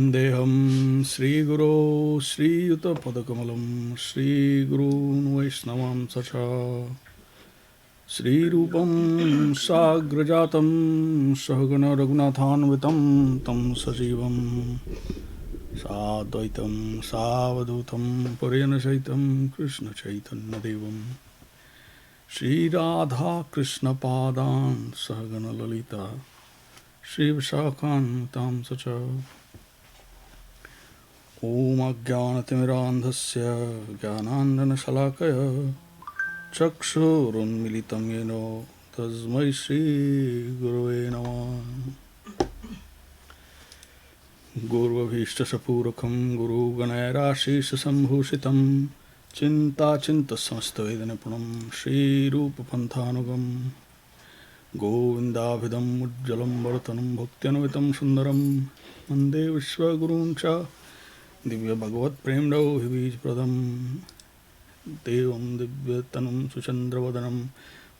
Deham Sri Guru Sri Yuta Padakamalam Sri Guru Vaishnavam Sacha Sri Rupam Sagrajatam Sahagana Raghunathan Vitam Tam Sajivam Sadvaitam Savadutam Parayana Saitam Krishna Chaitanya Devam Shri Radha Krishna Padan Sahagana Lalita Shri Vishakhan Tam Sacha Om Ajnanatimidandhasya Jnananjana-shalakaya Chakshurunmilitam yeno Tasmai Shri Gurave Namah Gurvabhishtasapurakam Guru Ganayarashisa Sambhushitam Chinta Chinta Samastvedanipunam Shri Rupa Panthanugam Govindabhidam Ujjalam Bharatanam Bhaktianuvitam Sundaram Mande Vishwaguruncha Divya Bhagavat Premdau Hibij Pradam Devam Divyatanam Suchandravadanam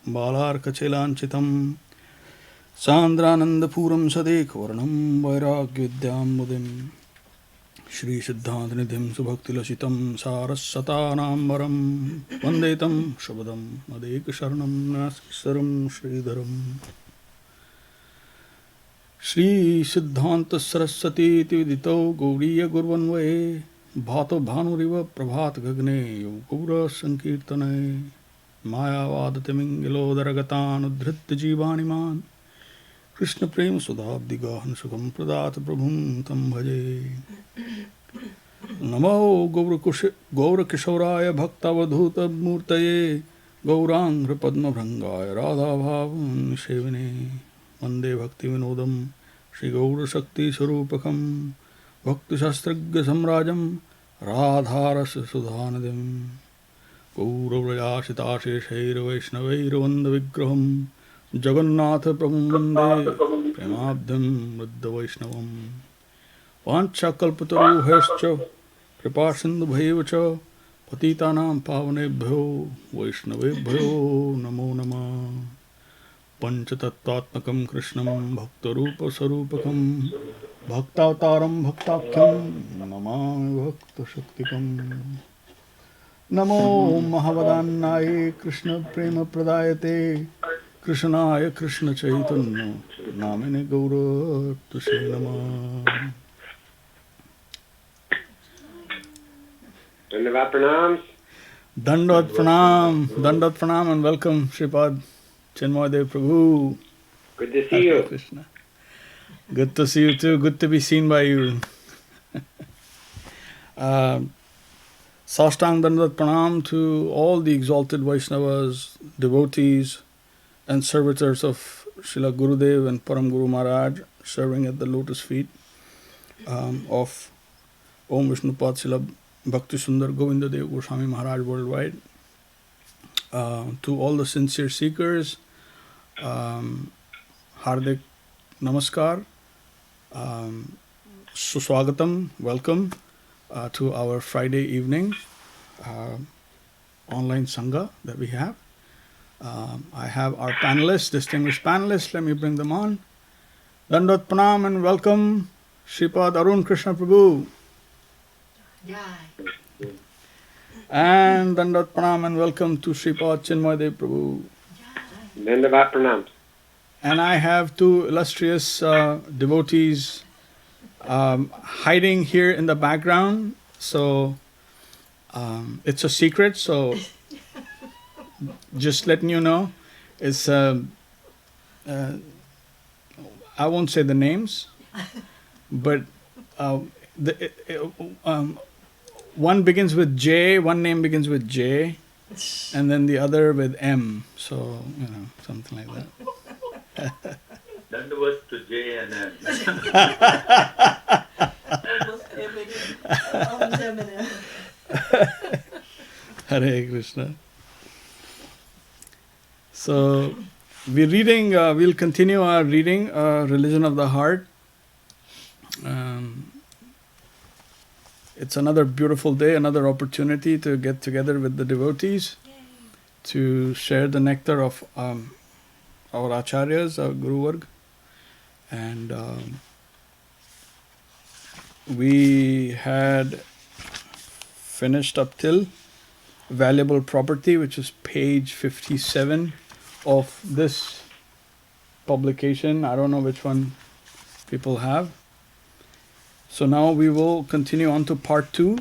Balarkachelanchitam Sandranandapuram Sadekvarnam Vairagyavidyam Mudim Shri Siddhantanidhim Subhaktilasitam Sarassatanam Varam Vandetam Shabadam Madekasharanam Naskisaram Sridharam Shri Siddhanta Saraswati Vidito Gauriya Gurvanvaye Bhato Bhanuriva Prabhat Gagne Gaura Sankirtane Mayavadate Mingalo Daragatan Udhritta Jivaniman Krishna Prem Sudhabdigahan Sukam Pradat Prabhum Tam Bhaje Namo Gaura Kishauraya Bhaktavadhuta Murtaye Gaurangra Padma Bhrangaya Radha Bhavan Shevine Mande Bhakti Vinodam Shri Gaura Shakti Sarupakam Bhakti Shastragya Samrajam Radharas Sudhanadim Gaura Vrayashita Sheshaira Vaishnaveira Vanda Vigraham Jagannatha Prabhum Vande Premabdham Vridda Vaishnavam Vancha Kalpataru Hescha Kripasindhu Bhaivacha Patitanam Pavanebhyo Vaishnavebhyo Namo Namah Panchatattvatmakam Krishnam Bhaktarupa Sarupakam Bhaktavataram Bhaktakyam Namami Bhakta Shaktikam Namo Mahavadannaye Krishna Prema Pradayate Krishnaya Krishna Chaitanya Namine Gaura Tushe Namah Dandavat pranams. Dandavat pranam and welcome Shripad Chinmayadev Prabhu. Good to see you. Krishna. Good to see you too. Good to be seen by you. Sastang Dandavat Pranam to all the exalted Vaishnavas, devotees, and servitors of Srila Gurudev and Param Guru Mahārāj, serving at the lotus feet of Om Vishnupad Srila Bhakti Sundar Govinda Dev-Goswāmī Mahārāj worldwide. To all the sincere seekers, Hardik Namaskar, Suswagatam, welcome to our Friday evening online Sangha that we have. I have our panelists, distinguished panelists, let me bring them on. Dandavat Pranam and welcome Shripad Arun Krishna Prabhu. And Dandavat Pranam and welcome to Shripad Chinmayadev Prabhu. Dandavat pranams. And I have two illustrious devotees hiding here in the background. So it's a secret, so just letting you know. It's I won't say the names, but one begins with J, one name begins with J, and then the other with M. So, something like that. Dandavat to J and M. Hare Krishna. So, we'll continue our reading, Religion of the Heart. It's another beautiful day, another opportunity to get together with the devotees to share the nectar of our acharyas, our Guru Varg. And we had finished up till valuable property, which is page 57 of this publication. I don't know which one people have. So now we will continue on to part 2,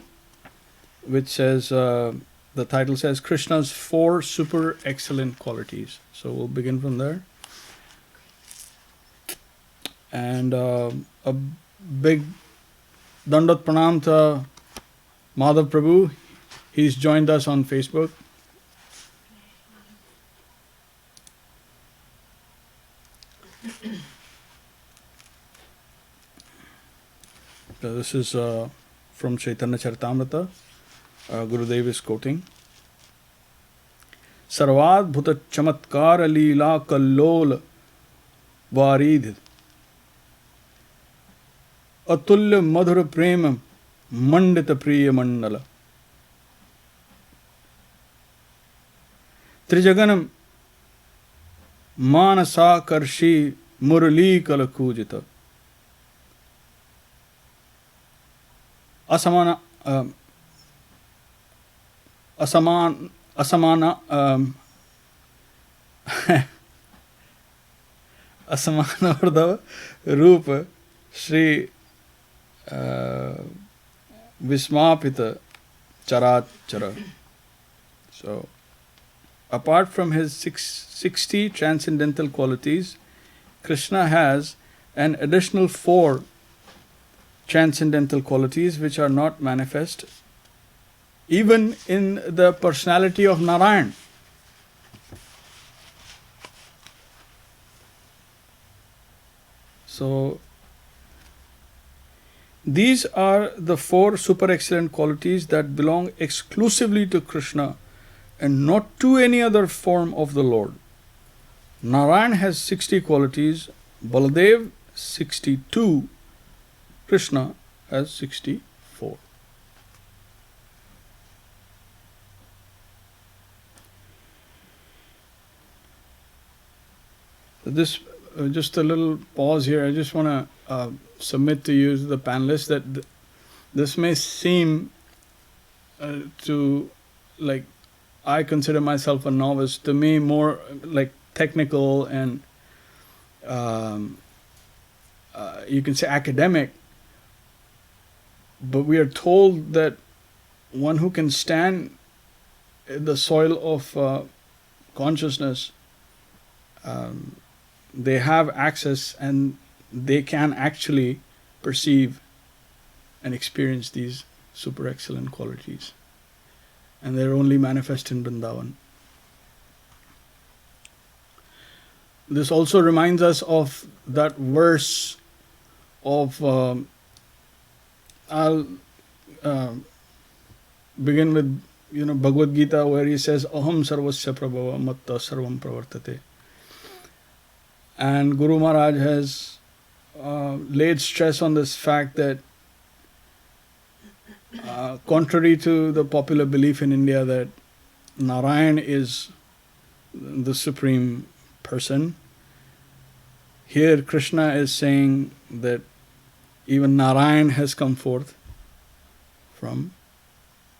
which says, the title says Krishna's 4 super excellent qualities. So we'll begin from there. And a big Dandat Pranam to Madhav Prabhu. He's joined us on Facebook. So this is from Chaitanya Charitamrita. Gurudev is quoting. Sarvadbhuta chamatkara leela kallol varidh atulya madhura prema mandita priya mandala trijaganam manasa karshi murali kalakujita asamana Asamana Rupa Shri Vismapita Charat Chara. So, apart from his 60 transcendental qualities, Krishna has an additional 4 transcendental qualities which are not manifest even in the personality of Narayan. So, these are the 4 super excellent qualities that belong exclusively to Krishna and not to any other form of the Lord. Narayan has 60 qualities, Baladev 62, Krishna has 64. This just a little pause here. I just want to submit to you, the panelists, that this may seem to, like, I consider myself a novice, to me more like technical and you can say academic, but we are told that one who can stand the soil of consciousness, they have access and they can actually perceive and experience these super excellent qualities. And they're only manifest in Vrindavan. This also reminds us of that verse of, I'll begin with, Bhagavad Gita, where he says, Aham sarvasya prabhava matta sarvam pravartate. And Guru Mahārāj has laid stress on this fact that contrary to the popular belief in India that Narayan is the supreme person, here Krishna is saying that even Narayan has come forth from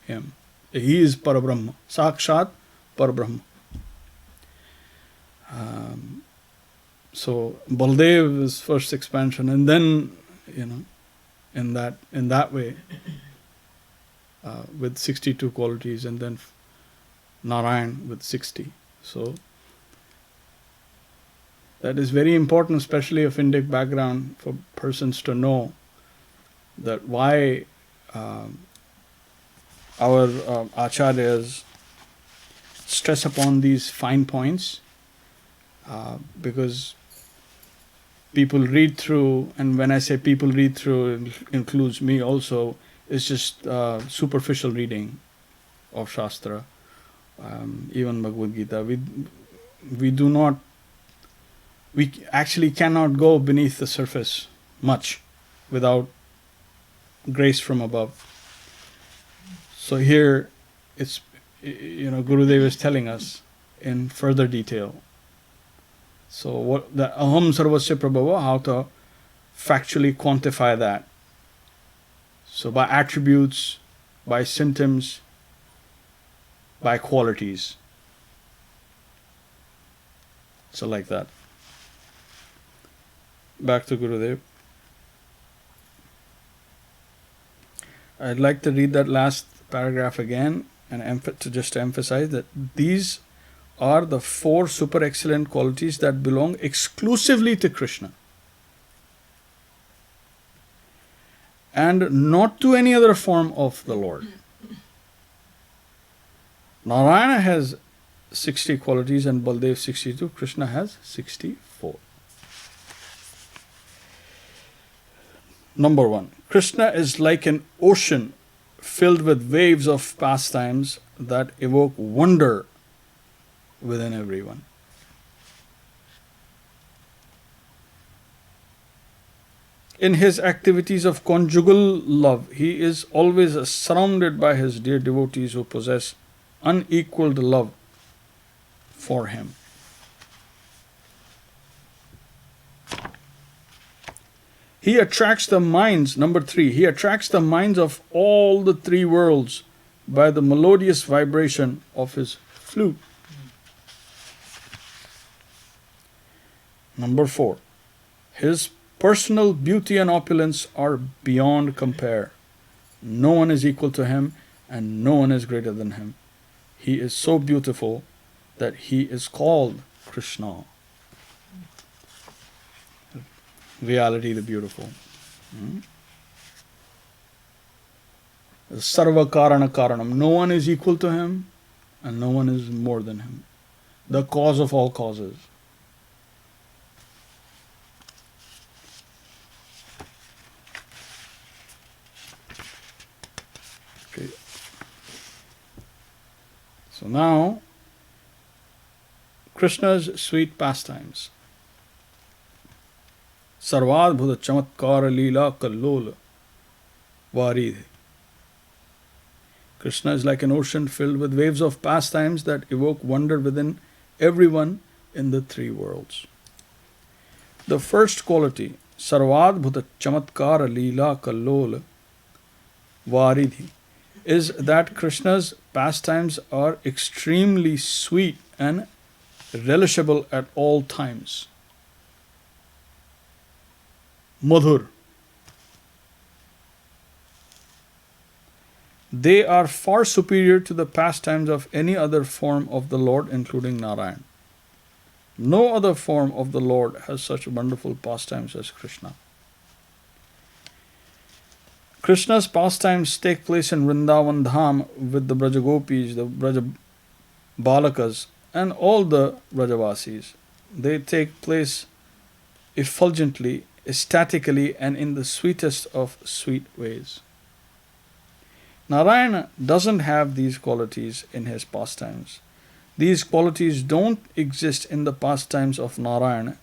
him. He is Parabrahma, Sakshat Parabrahma. So Baldev is first expansion, and then in that way, with 62 qualities, and then Narayan with 60. So that is very important, especially of Indic background, for persons to know that why our acharyas stress upon these fine points, because people read through, and when I say people read through, it includes me also, it's just superficial reading of Shastra, even Bhagavad Gita. We actually cannot go beneath the surface much without grace from above. So here, it's, Gurudev is telling us in further detail. So what the Aham Sarvasya Prabhava, how to factually quantify that. So by attributes, by symptoms, by qualities. So like that. Back to Gurudev. I'd like to read that last paragraph again and to just emphasize that these are the 4 super excellent qualities that belong exclusively to Kṛṣṇa and not to any other form of the Lord. Narayana has 60 qualities and Baldev 62. Kṛṣṇa has 64. Number 1. Kṛṣṇa is like an ocean filled with waves of pastimes that evoke wonder within everyone. In his activities of conjugal love, he is always surrounded by his dear devotees who possess unequaled love for him. He attracts the minds, number 3, he attracts the minds of all the 3 worlds by the melodious vibration of his flute. Number 4, his personal beauty and opulence are beyond compare. No one is equal to him and no one is greater than him. He is so beautiful that he is called Kṛṣṇa. Reality, the beautiful. Sarva Karana Karanam. No one is equal to him and no one is more than him. The cause of all causes. Okay. So now, Krishna's sweet pastimes. Sarvadbhuta chamatkara leela kallola varidhi. Kṛṣṇa is like an ocean filled with waves of pastimes that evoke wonder within everyone in the 3 worlds. The first quality, Sarvadbhuta chamatkara leela kallola varidhi, is that Kṛṣṇa's pastimes are extremely sweet and relishable at all times. Madhur. They are far superior to the pastimes of any other form of the Lord, including Narayan. No other form of the Lord has such wonderful pastimes as Kṛṣṇa. Kṛṣṇa's pastimes take place in Vrindavan Dham with the Brajagopis, the Braja Balakas, and all the Brajavasis. They take place effulgently, ecstatically, and in the sweetest of sweet ways. Narayana doesn't have these qualities in his pastimes. These qualities don't exist in the pastimes of Narayana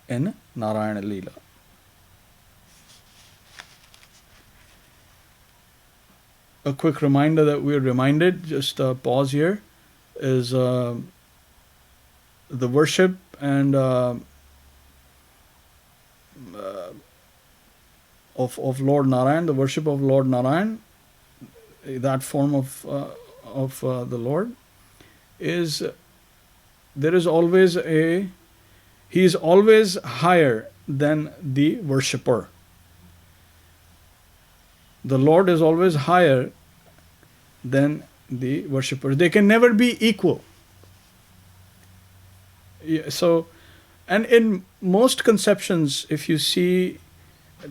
in Narayana Leela. A quick reminder that we're reminded, just pause here, is the worship and of Lord Narayan, the worship of Lord Narayan, that form of the Lord, is there is always he is always higher than the worshipper. The Lord is always higher than the worshipper. They can never be equal. Yeah, so, and in most conceptions, if you see,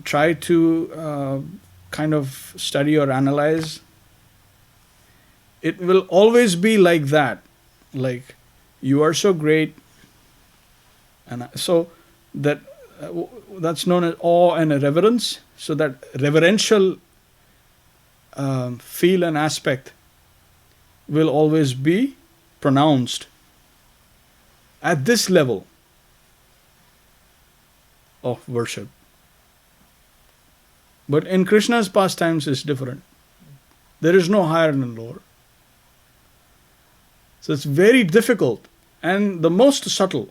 try to kind of study or analyze, it will always be like that. Like, you are so great, and so that that's known as awe and reverence. So that reverential feel and aspect will always be pronounced at this level of worship. But in Krishna's pastimes is different. There is no higher than lower. So it's very difficult and the most subtle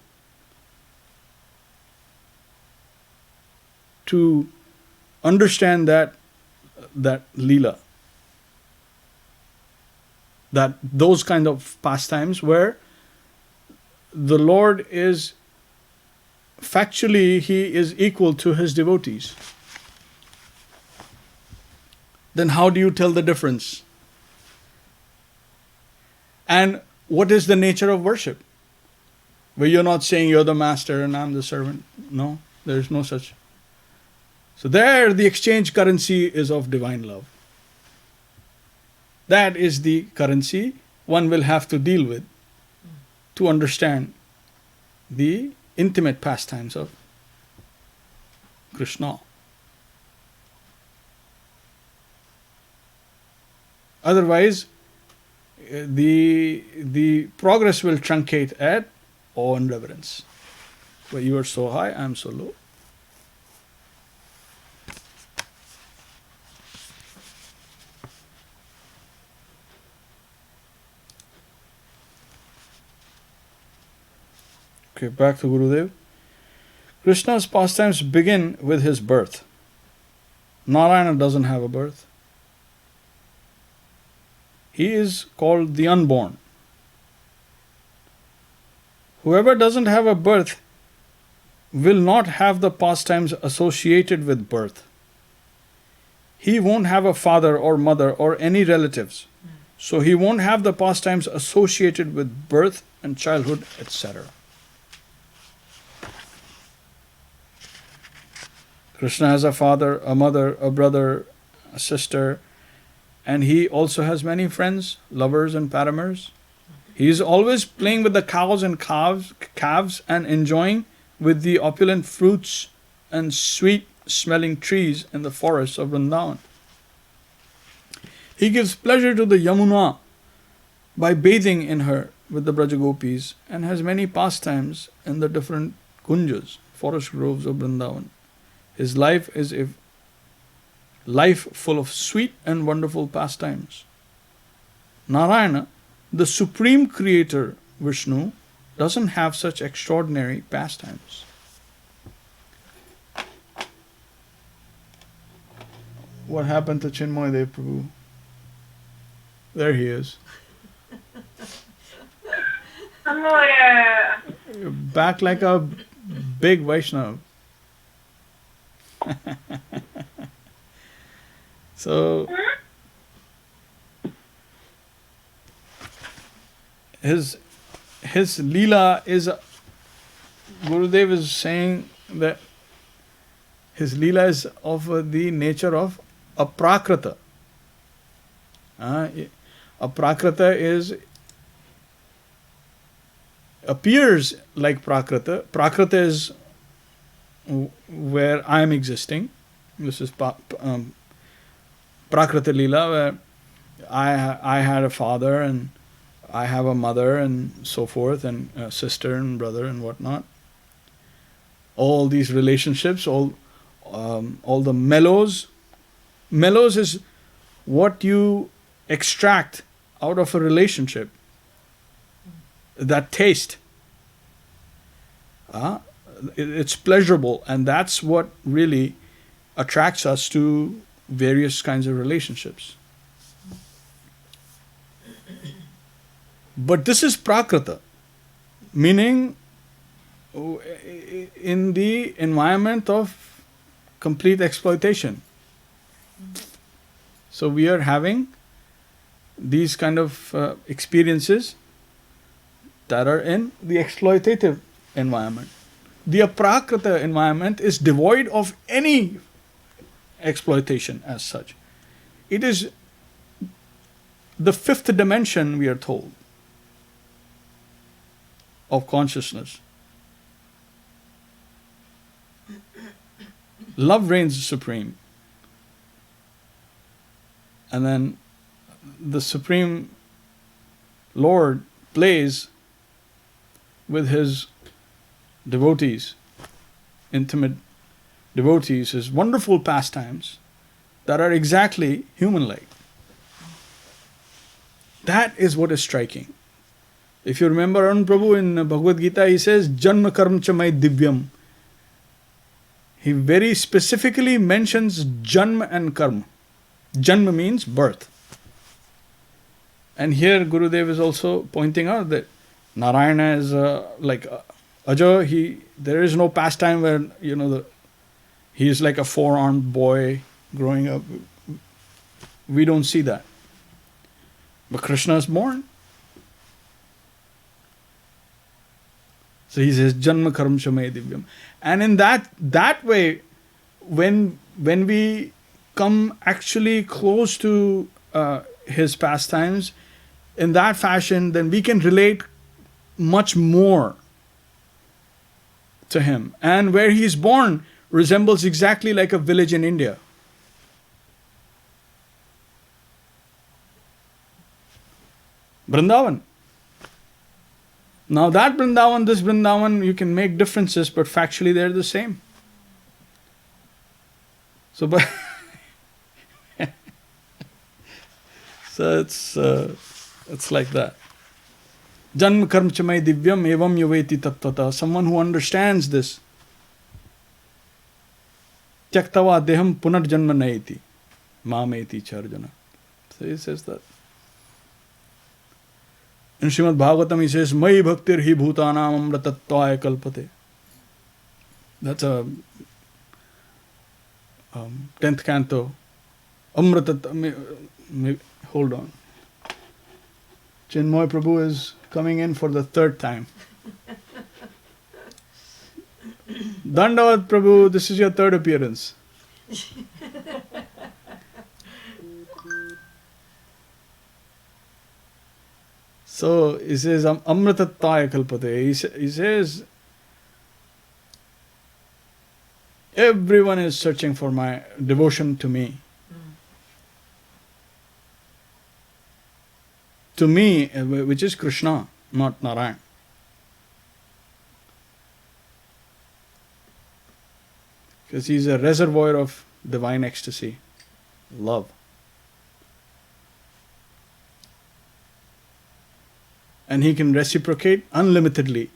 to understand that that Leela. That those kind of pastimes where the Lord is factually, He is equal to His devotees. Then how do you tell the difference? And what is the nature of worship? Where you're not saying you're the master and I'm the servant. No, there is no such. So there the exchange currency is of divine love. That is the currency one will have to deal with to understand the intimate pastimes of Kṛṣṇa. Otherwise, the progress will truncate at awe and reverence. But you are so high, I am so low. Okay, back to Gurudev. Krishna's pastimes begin with his birth. Narayana doesn't have a birth. He is called the unborn. Whoever doesn't have a birth will not have the pastimes associated with birth. He won't have a father or mother or any relatives. So he won't have the pastimes associated with birth and childhood, etc. Kṛṣṇa has a father, a mother, a brother, a sister, and he also has many friends, lovers and paramers. He is always playing with the cows and calves and enjoying with the opulent fruits and sweet-smelling trees in the forests of Vrindavan. He gives pleasure to the Yamuna by bathing in her with the Brajagopis and has many pastimes in the different kunjas, forest groves of Vrindavan. His life is a life full of sweet and wonderful pastimes. Narayana, the supreme creator Vishnu, doesn't have such extraordinary pastimes. What happened to Chinmoy Dev Prabhu? There he is. You're back like a big Vaishnava. So his Leela is, Gurudev is saying that his Leela is of the nature of a Prakrita. A Prakrita appears like Prakrita. Prakrita is where I am existing. This is Prakrita Leela, where I had a father and I have a mother and so forth, and a sister and brother and whatnot. All these relationships, all the mellows. Mellows is what you extract out of a relationship. That taste. It's pleasurable, and that's what really attracts us to various kinds of relationships. But this is Prakrita, meaning in the environment of complete exploitation. So we are having these kind of experiences that are in the exploitative environment. The aprakrita environment is devoid of any exploitation as such. It is the fifth dimension, we are told, of consciousness. Love reigns supreme. And then the Supreme Lord plays with his devotees, intimate devotees, his wonderful pastimes that are exactly human-like. That is what is striking. If you remember Arun Prabhu in Bhagavad Gita, he says, Janma karma cha mai divyam. He very specifically mentions Janma and Karma. Janma means birth. And here Gurudev is also pointing out that Narayana is like Aja. There is no pastime where he is like a four-armed boy growing up. We don't see that. But Kṛṣṇa is born. So he says, Janma Karma Shamay Divyam. And in that way, when we come actually close to his pastimes, in that fashion, then we can relate much more to him. And where he is born resembles exactly like a village in India. Vrindavan. Now that Vrindavan, this Vrindavan, you can make differences, but factually they're the same. So, but so it's like that. Janma karma chamay divyam evam yaveti tattvata. Someone who understands this. Tyaktava deham punarjanma naiti. Mameti charjana. So he says that. In Srimad Bhagavatam he says, Mai bhaktir hi bhutanam amratatvaya kalpate. That's a 10th canto. Hold on. Chinmoy Prabhu is coming in for the third time. Dandavat Prabhu, this is your third appearance. So he says, Amratatvaya kalpate. He says, everyone is searching for my devotion to me. To me, which is Kṛṣṇa, not Narayana. Because he's a reservoir of divine ecstasy, love. And he can reciprocate unlimitedly.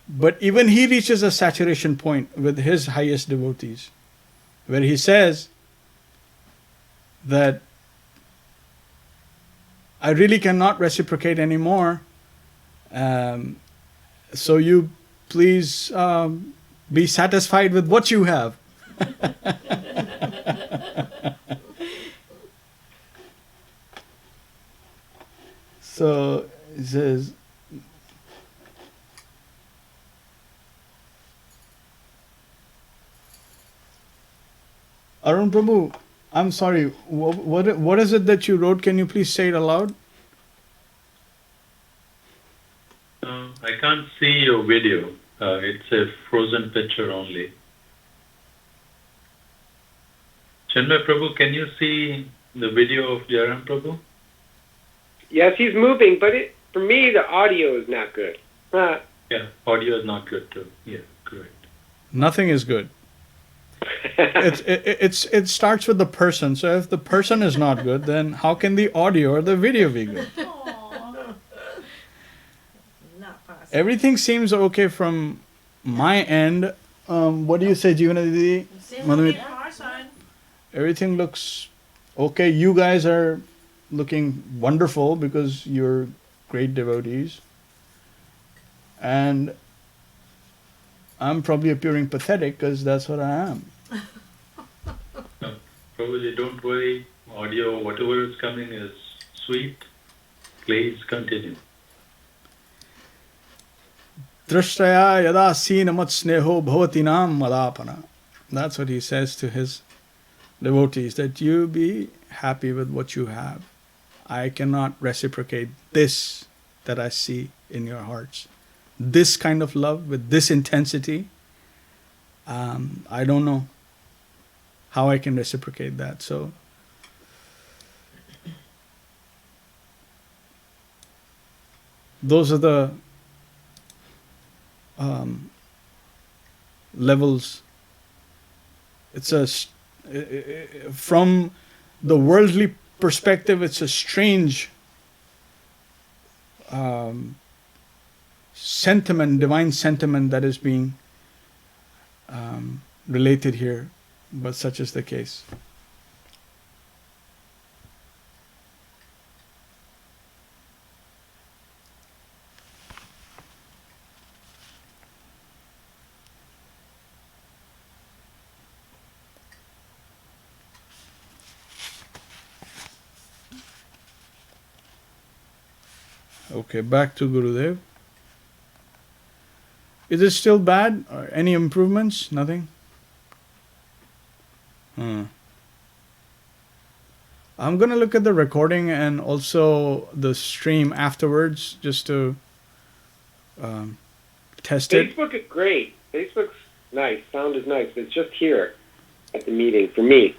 But even he reaches a saturation point with his highest devotees, where he says that I really cannot reciprocate anymore. So you please be satisfied with what you have. So he says, Arun Prabhu, I'm sorry, what is it that you wrote? Can you please say it aloud? I can't see your video. It's a frozen picture only. Chinmay Prabhu, can you see the video of Jaran Prabhu? Yes, he's moving, but for me the audio is not good. Yeah, audio is not good too. Yeah, correct. Nothing is good. It starts with the person. So if the person is not good, then how can the audio or the video be good? Not possible. Everything seems okay from my end. What do you say, Jeevana Didi? Everything looks okay. You guys are looking wonderful because you're great devotees. And I'm probably appearing pathetic because that's what I am. No, Prabhuji, don't worry. Audio, whatever is coming is sweet. Please continue. Drashtaya yada sinamat sneho bhavatinam madapana. That's what he says to his devotees, that you be happy with what you have. I cannot reciprocate this that I see in your hearts. This kind of love with this intensity, I don't know how I can reciprocate that. So those are the levels. From the worldly perspective, it's a strange sentiment, divine sentiment that is being related here, but such is the case. Okay, back to Gurudev. Is it still bad? Or any improvements? Nothing? I'm going to look at the recording and also the stream afterwards just to test it. Facebook is great. Facebook's nice. Sound is nice. It's just here at the meeting for me.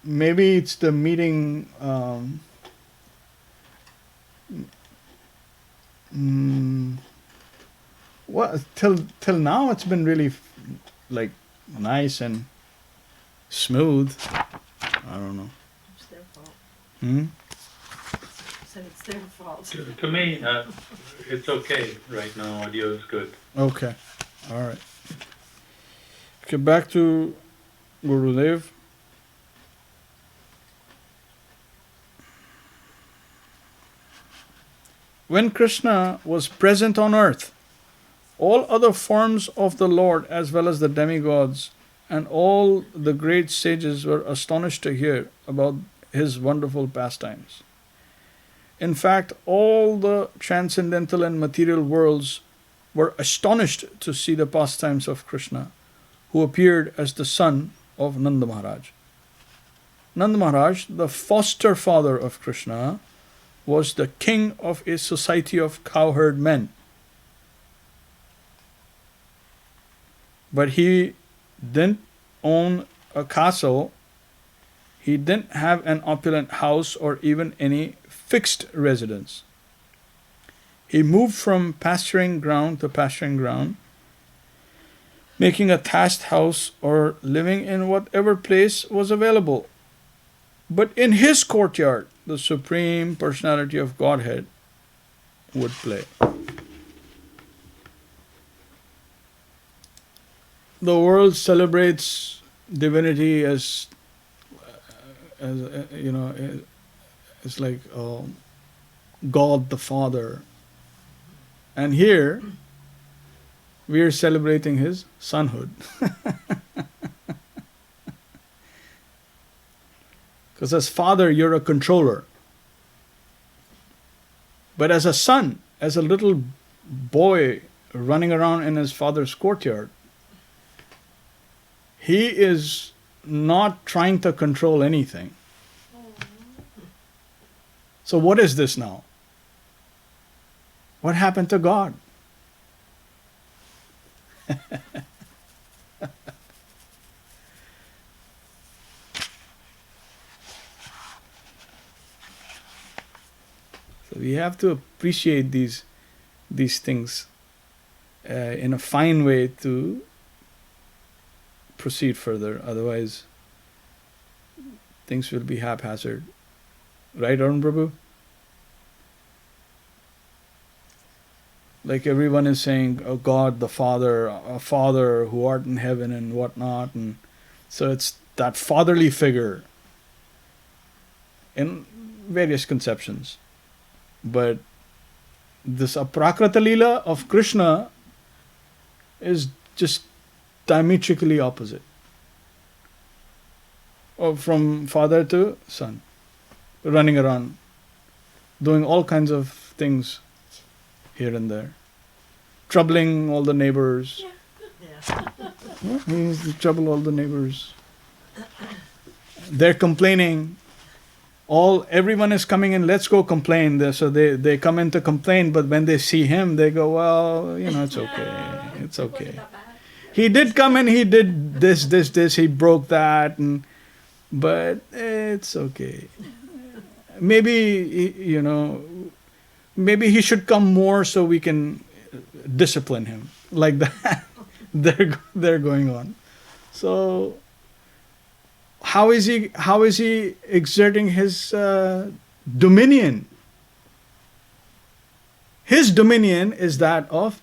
Maybe it's the meeting. Till now it's been really like nice and smooth. I don't know. It's their fault. Hmm? Said it's their fault. To me, it's okay right now. Audio is good. Okay. All right. Okay, back to Gurudev. When Kṛṣṇa was present on earth, all other forms of the Lord as well as the demigods and all the great sages were astonished to hear about his wonderful pastimes. In fact, all the transcendental and material worlds were astonished to see the pastimes of Kṛṣṇa, who appeared as the son of Nanda Mahārāj. Nanda Mahārāj, the foster father of Kṛṣṇa, was the king of a society of cowherd men. But he didn't own a castle, he didn't have an opulent house or even any fixed residence. He moved from pasturing ground to pasturing ground, making a thatched house or living in whatever place was available. But in his courtyard, the Supreme Personality of Godhead would play. The world celebrates divinity as it's like God the Father. And here, we are celebrating his sonhood. Because as father, you're a controller. But as a son, as a little boy running around in his father's courtyard, he is not trying to control anything. So what is this now? What happened to God? So we have to appreciate these things in a fine way to proceed further. Otherwise, things will be haphazard. Right, Arun Prabhu? Like everyone is saying, oh God, the Father, a Father who art in heaven and whatnot. And so it's that fatherly figure in various conceptions. But this Aprakrita Leela of Kṛṣṇa is just diametrically opposite. Or from father to son, running around, doing all kinds of things here and there, troubling all the neighbors. Yeah. He used to trouble all the neighbors. They're complaining. Everyone is coming in, let's go complain. So they come in to complain, but when they see him, they go, well, it's okay. It's okay. He did come in, he did this, he broke that, but it's okay. Maybe, maybe he should come more so we can discipline him. Like that. They're going on. So how is he exerting his dominion? His dominion is that of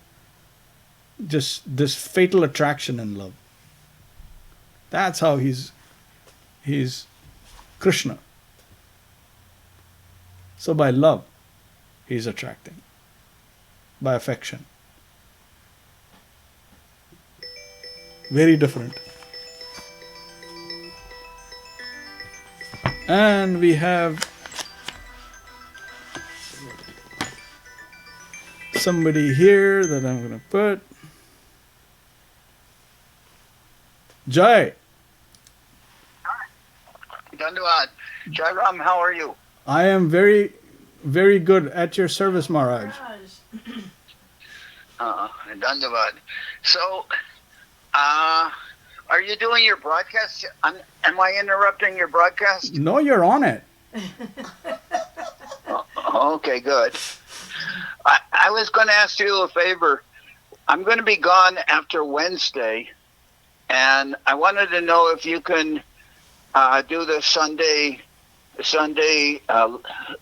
just this fatal attraction and love. That's how he's Kṛṣṇa. So by love, he's attracting. By affection. Very different. And we have somebody here that I'm going to put. Jai. Dandavad. Jai Ram, how are you? I am very, very good at your service, Mahārāj. Dandavad. So, are you doing your broadcast? Am I interrupting your broadcast? No, you're on it. Okay, good. I was going to ask you a favor. I'm going to be gone after Wednesday, and I wanted to know if you can do the Sunday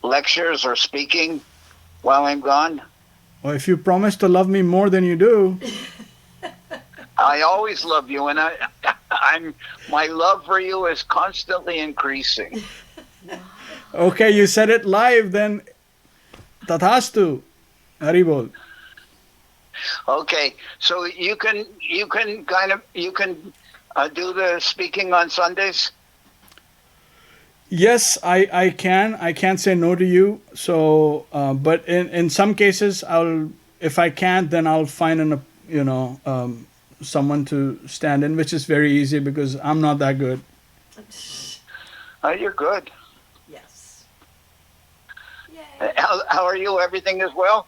lectures or speaking while I'm gone. Well, if you promise to love me more than you do. I always love you, and my love for you is constantly increasing. Okay, you said it live, then Tathastu. Haribol. Okay, so you can do the speaking on Sundays. Yes, I can. I can't say no to you. So, but in some cases, if I can't, then I'll find someone to stand in, which is very easy because I'm not that good. You're good. Yes. Yay. How are you? Everything is well?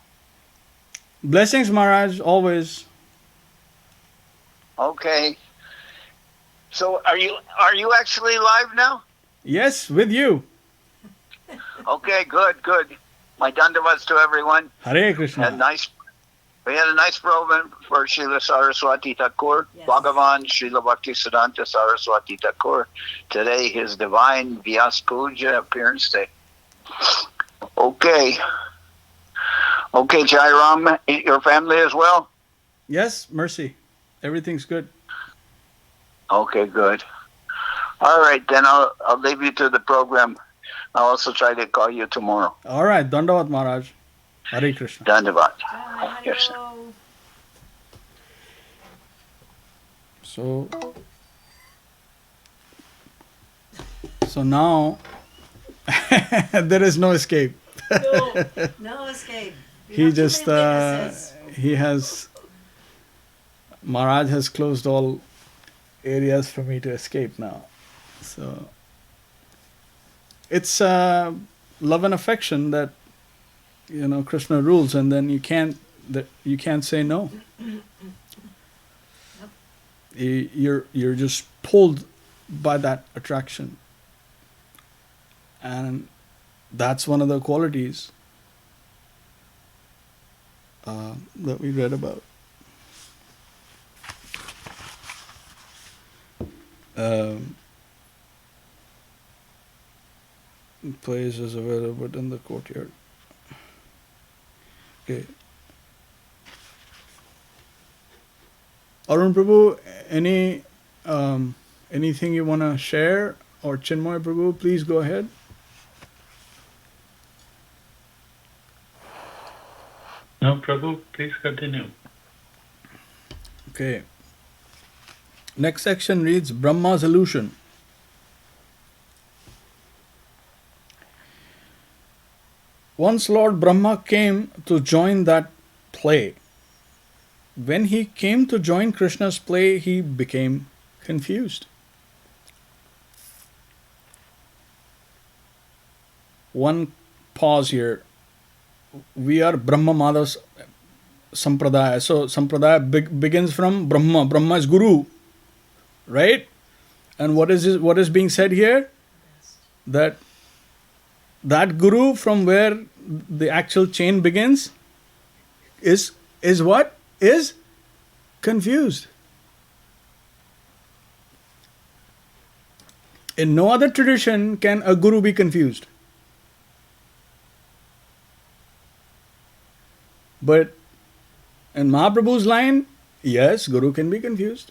Blessings, Mahārāj, always. Okay. So are you actually live now? Yes, with you. Okay, good. My dandavats to everyone. Hare Krishna. We had a nice program for Śrīla Saraswati Thakur, Yes. Bhagavan Śrīla Bhakti Siddhanta Saraswati Thakur. Today, his divine Vyas Puja appearance day. Okay, Jai Ram, your family as well? Yes, mercy. Everything's good. Okay, good. All right, then I'll leave you to the program. I'll also try to call you tomorrow. All right, Dandavat Mahārāj. Hare Krishna. Dandavat. Yes. So now there is no escape. No escape. Mahārāj has closed all areas for me to escape now. So it's love and affection that Krishna rules, and then you can't say no. You're just pulled by that attraction, and that's one of the qualities that we read about. Place is available in the courtyard. Okay. Arun Prabhu, anything you want to share, or Chinmay Prabhu, please go ahead. No, Prabhu, please continue. Okay. Next section reads Brahma's illusion. Once Lord Brahma came to join that play. When he came to join Krishna's play, he became confused. One pause here. We are Brahma Madhav's Sampradaya. So Sampradaya begins from Brahma. Brahma is Guru. Right? And what is being said here? That Guru from where the actual chain begins is what? Is confused. In no other tradition can a Guru be confused. But in Mahaprabhu's line, yes, Guru can be confused.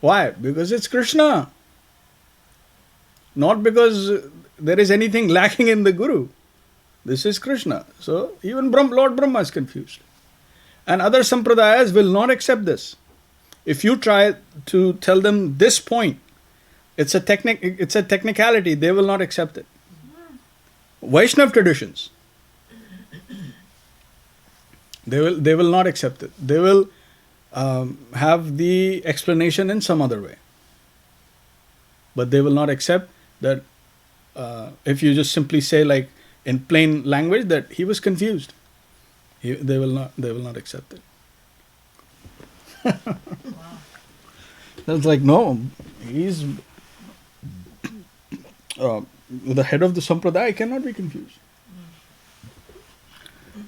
Why? Because it's Krishna. Not because there is anything lacking in the Guru. This is Krishna. So even Lord Brahma is confused. And other sampradayas will not accept this. If you try to tell them this point, it's a technicality, they will not accept it. Vaishnav traditions. They will not accept it. They will have the explanation in some other way. But they will not accept that if you just simply say, like in plain language, that he was confused. They will not accept it. That's like, no, he's the head of the sampradaya, cannot be confused.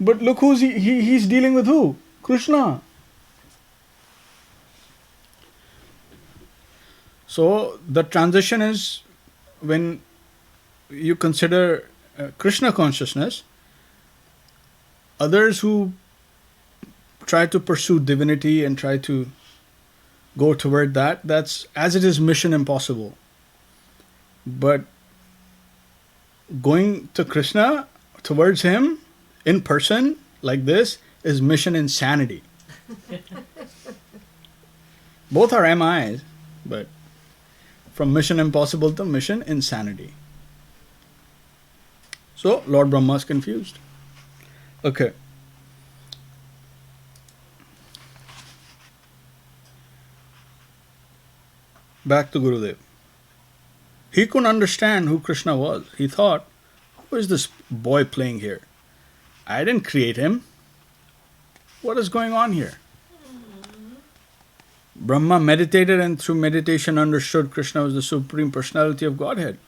But look who's he's dealing with who? Kṛṣṇa. So the transition is when you consider Kṛṣṇa consciousness, others who try to pursue divinity and try to go toward that's as it is mission impossible. But going to Kṛṣṇa, towards him, in person, like this, is mission insanity. Both are MIs, but from mission impossible to mission insanity. So, Lord Brahma is confused. Okay. Back to Gurudev. He couldn't understand who Kṛṣṇa was. He thought, who is this boy playing here? I didn't create him. What is going on here? Brahma meditated and through meditation understood Kṛṣṇa was the Supreme Personality of Godhead.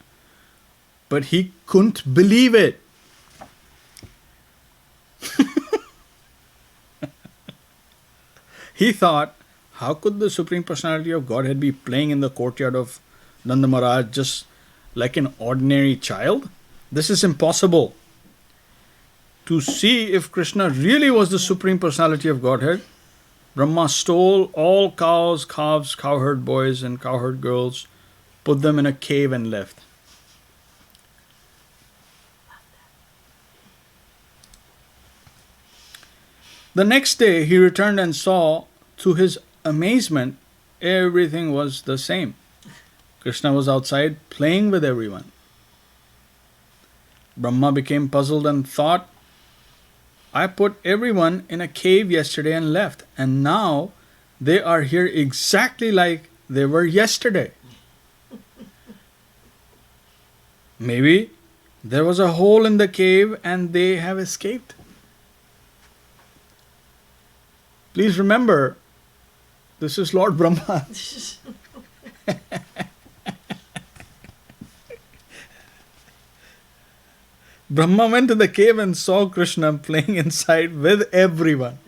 But he couldn't believe it. He thought, how could the Supreme Personality of Godhead be playing in the courtyard of Nanda Mahārāj just like an ordinary child? This is impossible. To see if Kṛṣṇa really was the Supreme Personality of Godhead, Brahma stole all cows, calves, cowherd boys and cowherd girls, put them in a cave and left. The next day he returned and saw, to his amazement, everything was the same. Kṛṣṇa was outside playing with everyone. Brahma became puzzled and thought, I put everyone in a cave yesterday and left, and now they are here exactly like they were yesterday. Maybe there was a hole in the cave and they have escaped. Please remember, this is Lord Brahma. Brahma went to the cave and saw Kṛṣṇa playing inside with everyone.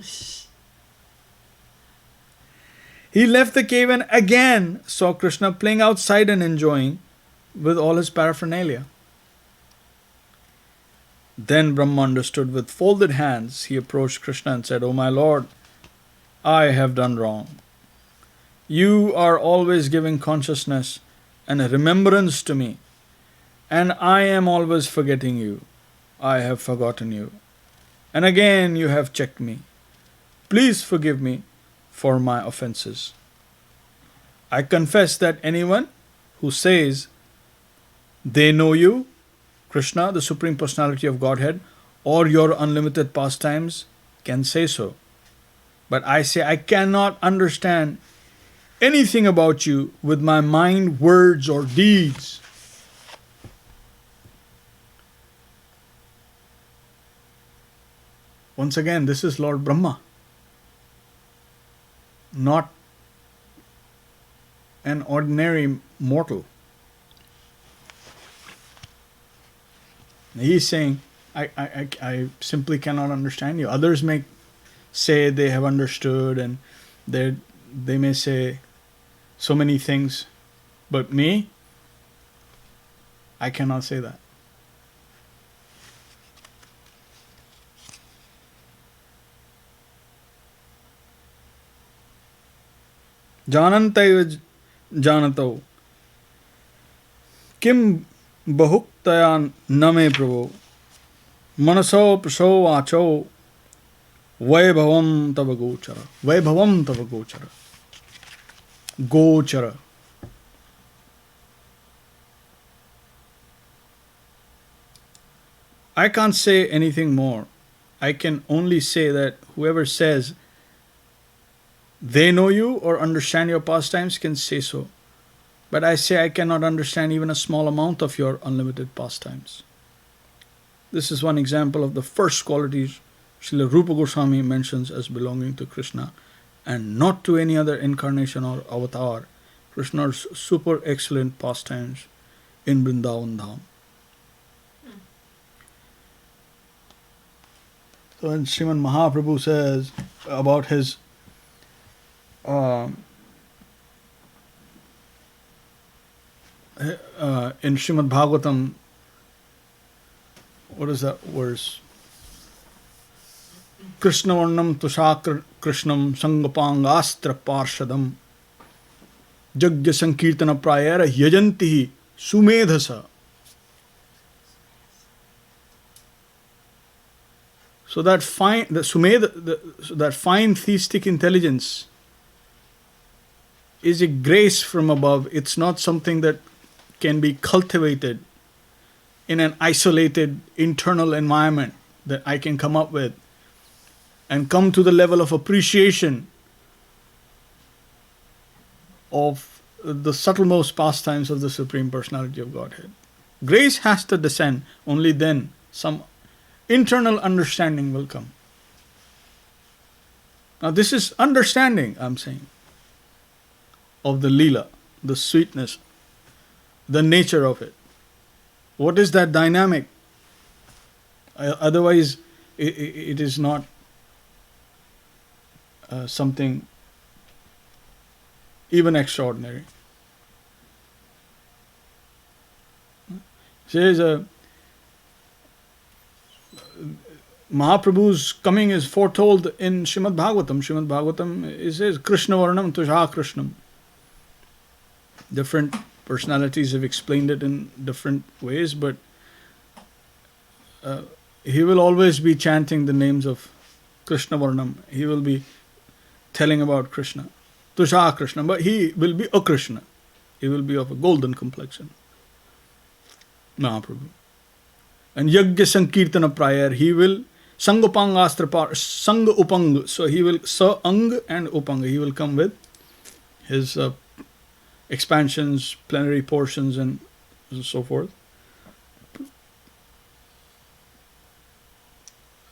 He left the cave and again saw Kṛṣṇa playing outside and enjoying with all his paraphernalia. Then Brahma understood. With folded hands, he approached Kṛṣṇa and said, O my Lord, I have done wrong. You are always giving consciousness and remembrance to me, and I am always forgetting you. I have forgotten you, and again you have checked me. Please forgive me for my offenses. I confess that anyone who says they know you, Kṛṣṇa, the Supreme Personality of Godhead, or your unlimited pastimes, can say so. But I say I cannot understand anything about you with my mind, words, or deeds. Once again, this is Lord Brahma, not an ordinary mortal. He is saying, I simply cannot understand you. Others may say they have understood and they may say so many things, but me, I cannot say that. Janantaiva janato kim bahuktaya name prabhu manaso praso vacho vaibhavam tava gochara. Vaibhavam tava gochara. Gochara. I can't say anything more. I can only say that whoever says they know you or understand your pastimes can say so. But I say I cannot understand even a small amount of your unlimited pastimes. This is one example of the first qualities Śrīla Rupa Goswāmī mentions as belonging to Kṛṣṇa and not to any other incarnation or avatar. Krishna's super excellent pastimes in Vrindavan Dham. So when Srimad Mahaprabhu says about his in Srimad Bhagavatam, what is that verse? Kṛṣṇa varnam tuṣā Kṛṣṇam sangapangastra parshadam jagya sankirtana prayara yajantihi sumedhasa. So that fine theistic intelligence is a grace from above. It's not something that can be cultivated in an isolated internal environment that I can come up with and come to the level of appreciation of the subtlemost pastimes of the Supreme Personality of Godhead. Grace has to descend, only then some internal understanding will come. Now this is understanding, I'm saying, of the Leela, the sweetness, the nature of it. What is that dynamic? Otherwise, it is not something even extraordinary. Says Mahaprabhu's coming is foretold in Srimad Bhagavatam. Srimad Bhagavatam, it says, Kṛṣṇa varnam tuṣā Kṛṣṇam. Different personalities have explained it in different ways, but he will always be chanting the names of Kṛṣṇa varnam. He will be telling about Kṛṣṇa. Tuṣā Kṛṣṇa, but he will be a Kṛṣṇa. He will be of a golden complexion. Mahaprabhu. And Yajna Sankirtana prayer, he will Sangopangastra Sang Upang. So he will Sa Ang and Upanga. He will come with his expansions, plenary portions, and so forth.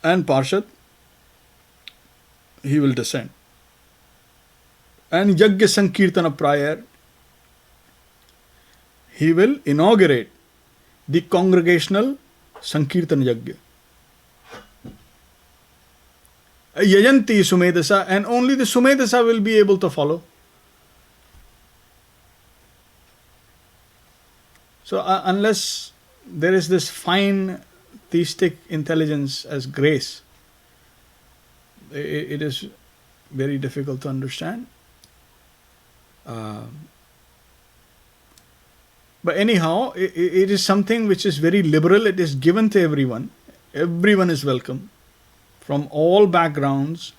And Parshad, he will descend. And Yajna Sankirtana prayer, he will inaugurate the congregational Sankirtan Yajna. Yajanti Sumedasa, and only the Sumedasa will be able to follow. So unless there is this fine theistic intelligence as grace, it is very difficult to understand. But anyhow, it is something which is very liberal. It is given to everyone. Everyone is welcome. From all backgrounds,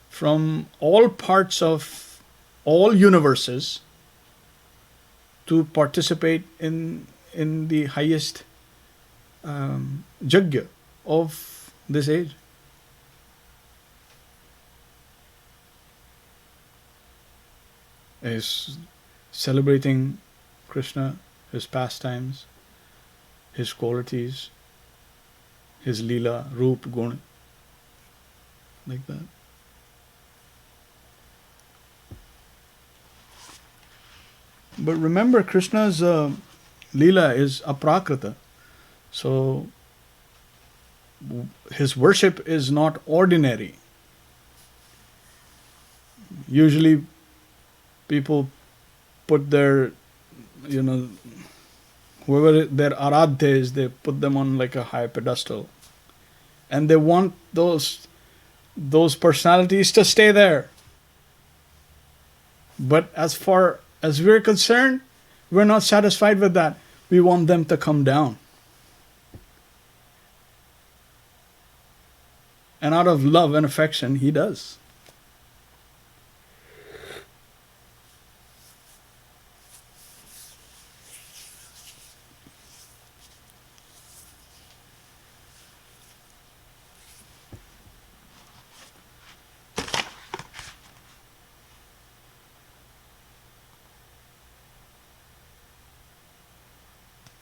from all parts of all universes, to participate in the highest Yajna of this age. Is celebrating Kṛṣṇa, his pastimes, his qualities, his Leela, Roop, Gun, like that. But remember, Kṛṣṇa's Leela is aprakrita. So his worship is not ordinary. Usually people put their, whoever their aradhya is, they put them on like a high pedestal. And they want those personalities to stay there. But as far as we're concerned, we're not satisfied with that. We want them to come down. And out of love and affection, he does.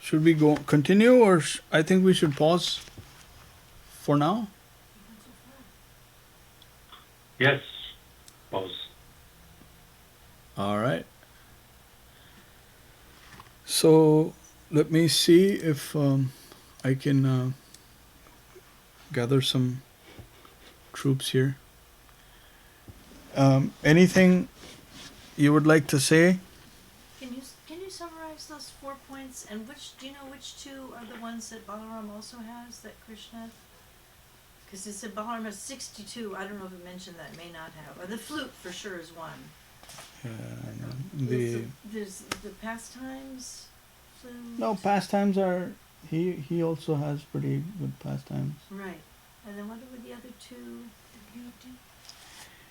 Should we continue, or I think we should pause for now? Yes. Pause. All right. So let me see if I can gather some troops here. Anything you would like to say? Can you summarize those 4 points, and do you know which two are the ones that Balaram also has that Kṛṣṇa? Because it said Balaram has 62. I don't know if it mentioned that. It may not have. Or the flute for sure is one. There's the pastimes flute. No, pastimes are. He also has pretty good pastimes. Right. And then what were the other two?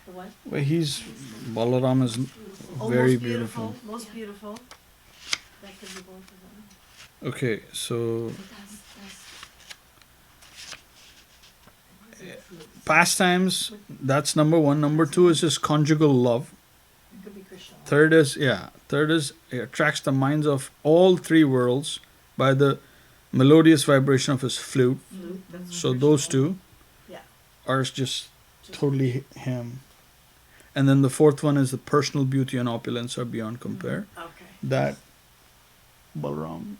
The what? Well, Balaram is very most beautiful. Most beautiful. That could be both of them. Okay, so pastimes, that's number one. Number two is just conjugal love. It could be Kṛṣṇa. Third is it attracts the minds of all three worlds by the melodious vibration of his flute. So those two are just totally him. And then the fourth one is the personal beauty and opulence are beyond compare. Okay. That Balaram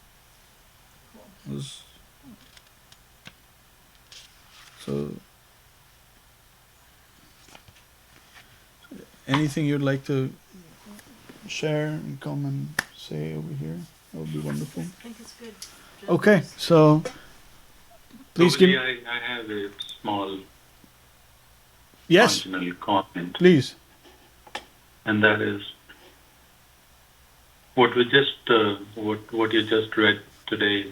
was. So, anything you'd like to share and come and say over here? That would be wonderful. I think it's good. Okay, so please give. I have a small Yes, marginal comment, please. and that is what we just what you just read today.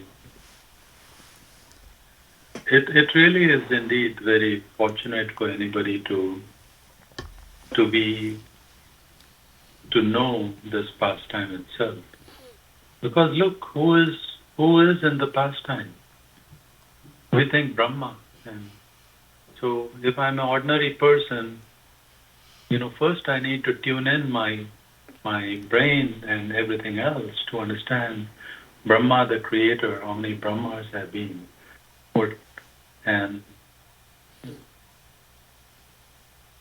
It really is indeed very fortunate for anybody to know this pastime itself, because look, who is in the pastime? We think Brahma, and so if I'm an ordinary person, first I need to tune in my brain and everything else to understand Brahma, the creator, how many Brahmas have been put, and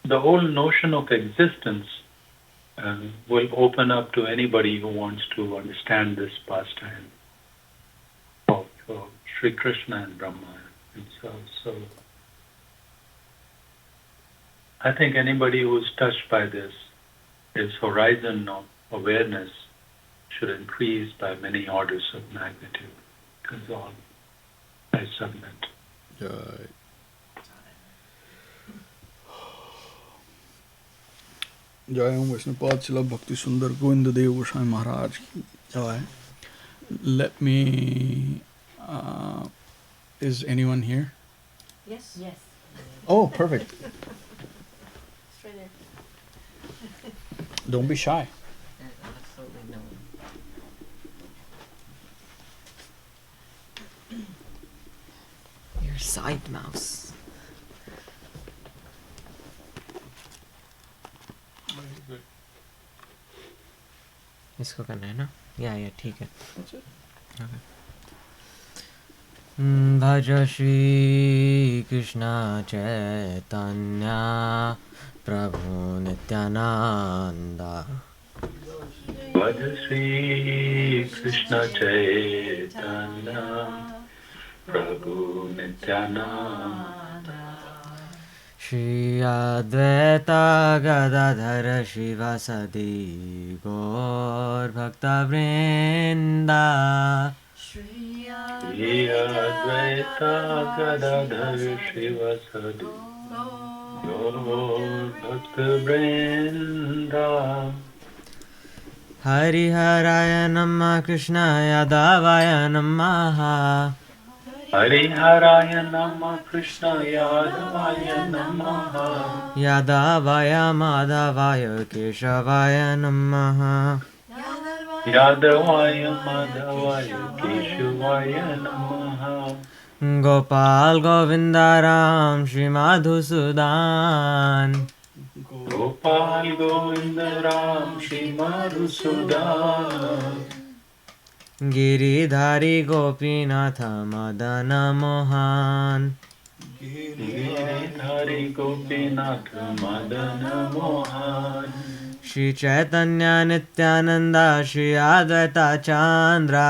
the whole notion of existence will open up to anybody who wants to understand this pastime of Sri Kṛṣṇa and Brahma himself. So I think anybody who is touched by this, his horizon of awareness should increase by many orders of magnitude. Because all I submit. Jai Om Vaishnava Śrīla Bhakti Sundar Govinda Dev-Goswāmī Mahārāj ki Jai. Let me. Is anyone here? Yes. Yes. Oh, perfect. It's right there. Don't be shy. Absolutely no. Your side mouse. इसको करना है ना? या ठीक है. That's it. Okay. भज श्री कृष्ण चैतन्य प्रभु Nityanand. Bhaja Shri Krishna Chaitanya Prabhu Nityananda Shri Advaita Gadadhar Shivasadi Gaur Bhakta Vrinda. Shri Advaita Gadadhar Shivasadi Gaur Bhakta Vrinda. Hariharaya Namah Krishnaya Yadavaya Namaha. Hariharaya Namah Krishna Yadavaya Namaha. Yadavaya Madhavaya Keshavaya Namaha. Yadavaya Madhavaya Keshavaya Namaha. Gopal Govinda Ram Shri Madhusudan. Gopal Govinda Ram Shri Madhusudan. Giridhari Gopinath Madan Mohan Giridhari Gopinath Madan Mohan Shri Chaitanya Nityanand Shri Advaita चंद्र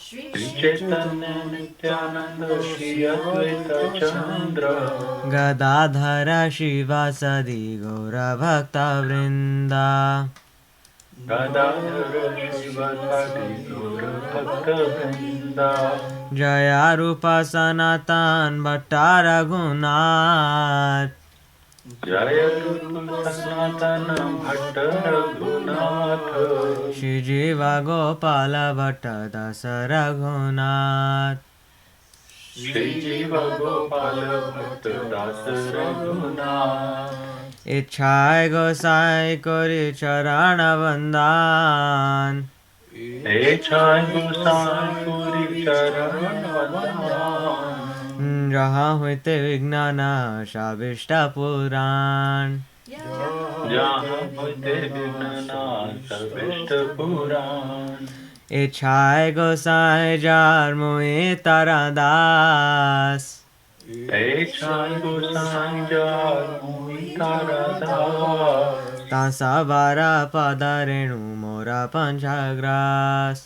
श्री चैतन्य नित्यानंद श्री अद्वैत चंद्र गदाधर शिवासदि गौर भक्त वृंदा गदाधर शिवासदि गौर भक्त वृंदा जय रूप सनातन भट्ट रघुनाथ जय रूप सनातन भट्ट रघुनाथ श्री जीव गोपाल भट्ट दास रघुनाथ श्री जीव गोपाल भट्ट दास रघुनाथ इच्छाय गोसाई कोरि चरण वंदन इच्छाय गोसाई कोरि चरण वंदन जहाँ होते विज्ञान शाविष्ट पुराण जहाँ होते विघ्ननाश विष्ट पुराण इच्छाय गोसाई जार मोहि तारा दास इच्छाय गोसाई जार मोहि तारा दास तासा बारा पद रेणु मोरा पंचग्रास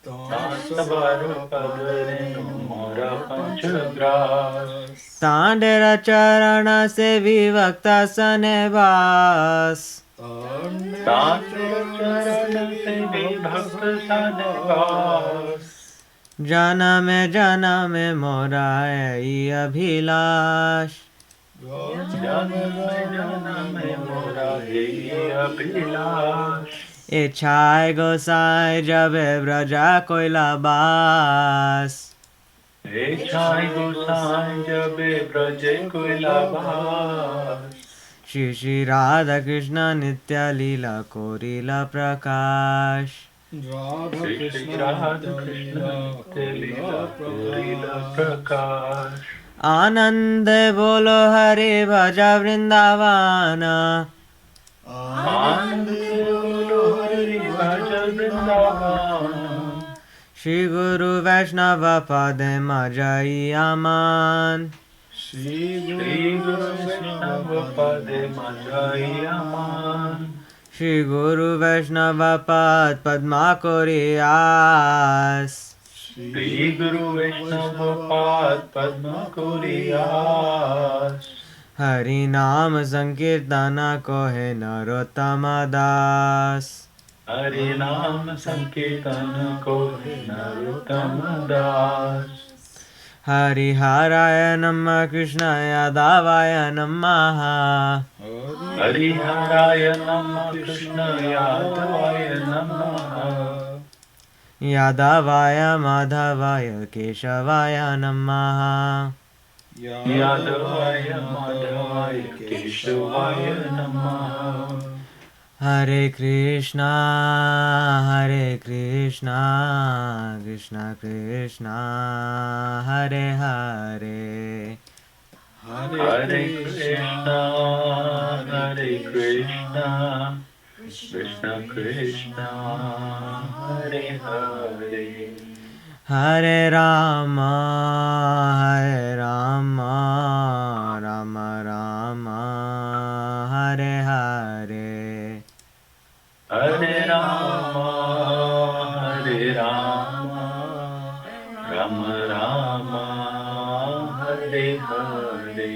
तांसबार पद रेणु मोरा पंचग्रास तांडेर चरण से विभक्त सने वास तांडेर चरण से विभक्त सने वास जन्म मोरा यही अभिलाष जन्म मोरा यही अभिलाष इच्छाय गोसाई जब ब्रजा कोइला बास इच्छाय गोसाई जब ब्रज कोइलाबास श्री श्री राधा कृष्ण नित्य लीला कोरिला प्रकाश श्री श्री राधा कृष्ण नित्य लीला कोरिला प्रकाश आनंद बोलो हरे भजा वृंदावन आनंद बोलो हरि भज वृंदावन श्री गुरु वैष्णव पद मजई अमन श्री गुरु वैष्णव पद मजई अमन श्री गुरु वैष्णव पद पद्मा कोरियास श्री गुरु वैष्णव पाद पद्म कोरियास हरि नाम संकीर्तन को है नरोत्तम दास हरि नाम संकीर्तन को नरोत्तम दास हरिहराय नमः कृष्ण यादवाय नमः हरिहराय नमः कृष्ण यादवाय नमः यादवाय माधवाय केशवाय नमः यादवाय माधवाय केशवाय नमः हरे कृष्णा कृष्णा कृष्णा हरे हरे हरे कृष्णा कृष्ण कृष्ण हरे हरे हरे राम राम राम हरे हरे हरे राम राम राम हरे हरे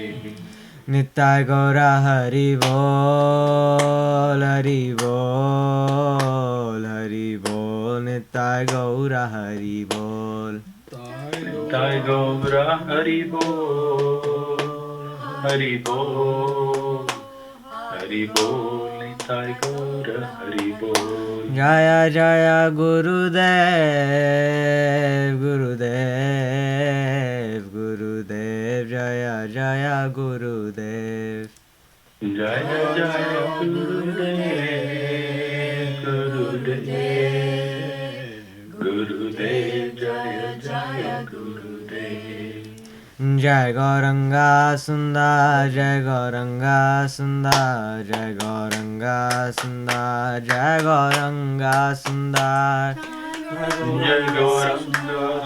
नित्य गौरा हरि बोल नित्य गौरा हरि बोल नित्य गौरा हरि बोल हरि बोल नित्य गौरा हरि बोल जय जय गुरुदेव जय जय गुरुदेव जय जय गुरुदेव जय जय गुरुदेव जय गौरंगा सुंदर जय गौरंगा सुंदर जय गौरंगा सुंदर जय गौरंगा सुंदर Jai Gauranga Sundar,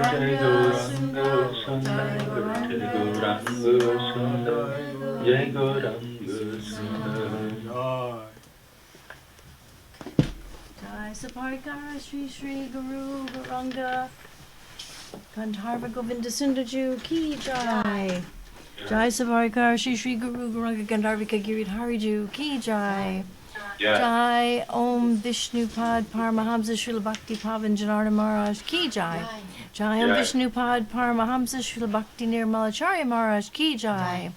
Jai Gauranga Sundar, Jai Gauranga Sundar, Jai Gauranga Sundar. Jai Saparikara Shri Shri Guru Gauranga Gandharva Govinda Sundarju Ki Jai. Jai Savarikar Shri Shri Guru Gauranga Gandharvika Giridhariju Ki Jai. Jai Om Vishnupad Paramahamsa Srila Bhakti Pavan Janarda Maharaj Ki Jai. Jai Om Vishnupad Paramahamsa Srila Bhakti Nirmalacharya Maharaj Ki Jai.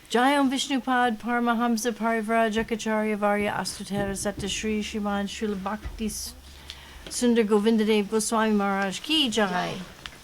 Jai Om Vishnupad Paramahamsa Parivrajacharya Varya Astutera Satta Shri Shriman Srila Bhakti Sundar Govinda Dev-Goswāmī Mahārāj Ki Jai.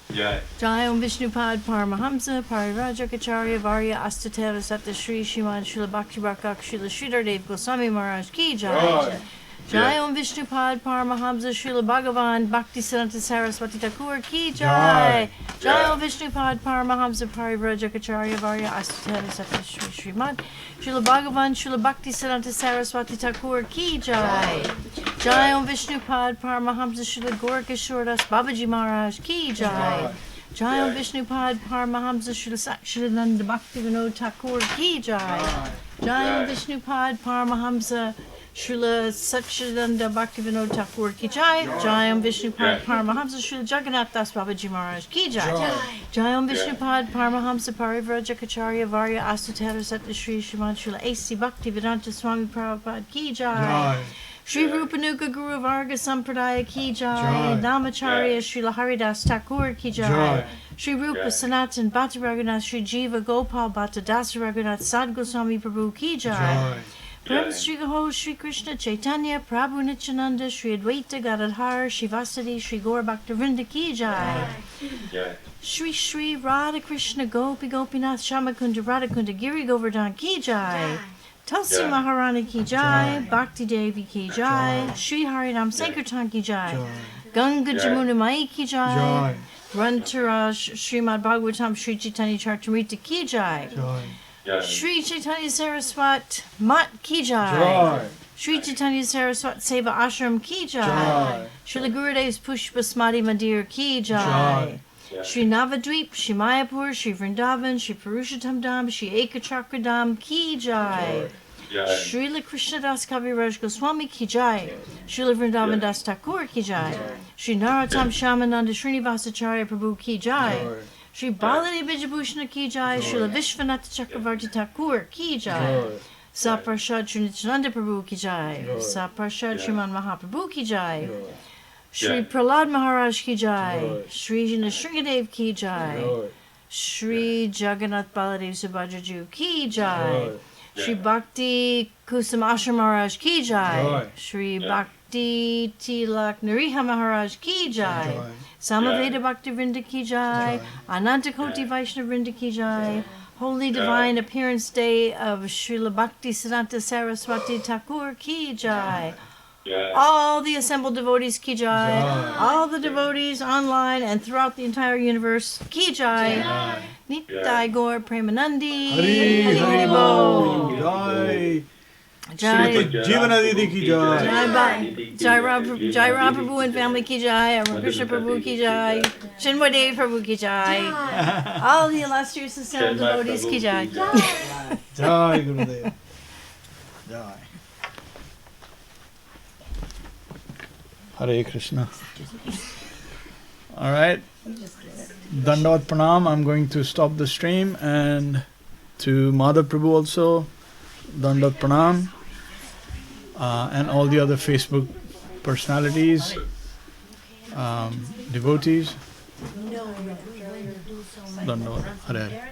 Jai Om Vishnupad Paramahamsa Parivrajacharya Varya Astutera Satta Shri Shriman Srila Bhakti Bhakak Srila Sridhar Dev-Goswāmī Mahārāj Ki Jai. Jai Om Vishnupad Paramahamsa Srila Bhagavan Bhakti Siddhanta Saraswati Thakur Ki Jai. Jai Om Vishnupad Paramahamsa Parivrajacharya Varya Astutera Satta Shri Shriman Srila Bhagavan Srila Bhakti Siddhanta Saraswati Thakur Ki Jai. Jai Om Vishnupad Paramahamsa Srila Gorkishordas Babaji Maharaj Ki Jai. Jai Om Vishnupad Paramahamsa Srila Sakshidananda Bhakti Vinod Thakur Ki Jai. Jai Om Vishnupad Paramahamsa Srila Sakshidananda Bhakti Vinod Thakur Ki Jai. Jai Om Vishnupad Paramahamsa Srila Jagannath Das Babaji Maharaj Ki Jai. Jai Om Vishnupad Paramahamsa Parivrajacharya Varya Astutera Satta Shri Shriman Srila A.C. Bhakti Vedanta Swami Prabhupada Ki Jai. Shri Rupanuga Guru Varga Sampradaya Ki Jai. Namacharya Srila Haridas Thakur Ki Jai. Shri Rupa Sanatan Bhatta Raghunath Shri Jiva Gopal Bhatta Dasa Raghunath Sad Goswami Prabhu Ki Jai. Prabhu Sri Gaho Shri Krishna Chaitanya Prabhu Nityananda Shri Advaita Gadadhar Shri Vasadi Shri Gaur Bhaktivinoda Ki Jai. Shri Shri Radha Krishna Gopi Gopinath Shamakunda Radhakunda Giri Govardhan Ki Jai. Tulsi Maharani Ki Jai. Bhakti Devi Ki Jai. Shri Harinam Sankirtan Ki Jai. Ganga Jamuna Mai Ki Jai. Rantaraj Srimad Bhagavatam Shri Chaitanya Charitamrita Ki Jai. Shri Chaitanya Saraswat Mat Ki Jai. Shri Chaitanya Saraswat Seva Ashram Ki Jai. Srila Gurudev's Pushpa Smati Mandir Ki Jai. Shri Navadweep, Shri Mayapur, Shri Vrindavan, Shri Purushottam Dham, Shri Ekachakra Dham Ki Jai. Srila Krishna Das Kaviraj Goswami Ki Jai. Srila Vrindavan Das Thakur Ki Jai. Shri Narottam Shamananda Srinivasacharya Prabhu Ki Jai. Shri Baladev Vijabhushana Ki Jai. Srila Vishwanath Chakravarti Thakur Ki Jai. Saparshad Shri Nityananda Prabhu Ki Jai. Saparshad Shriman Mahaprabhu Ki Jai. Shri Prahlad Maharaj Ki Jai. Shri Nrsingadev Ki Jai. Shri Jagannath Baladev Subhadraju Ki Jai. Shri Bhakti Kusumasha Maharaj Ki Jai. Shri Bhakti Tilak Nariha Maharaj Ki Jai. Samaveda Bhakti Vrinda Ki Jai. Anantakoti Vaishnava Vrinda Ki Jai. Holy Divine Appearance Day of Srila Bhakti Siddhanta Saraswati Thakur Ki Jai. All the assembled devotees Ki Jai. All the devotees online and throughout the entire universe Ki Jai. Nitai Gaur Premanandi. Hari Hari Bol. Jai. Jai. Jeevana Didi Ki Jai. Jai Ram Prabhu and family Ki Jai. Krishna Prabhu Ki Jai. Chinmay Dev Prabhu Ki Jai. All the illustrious assembled devotees Ki Jai. Jai Gurudev. Jai. Hare Krishna. All right. Dandavat Pranam. I'm going to stop the stream, and to Madhav Prabhu also, Dandavat Pranam, and all the other Facebook personalities, devotees. Dandavat. Hare Hare.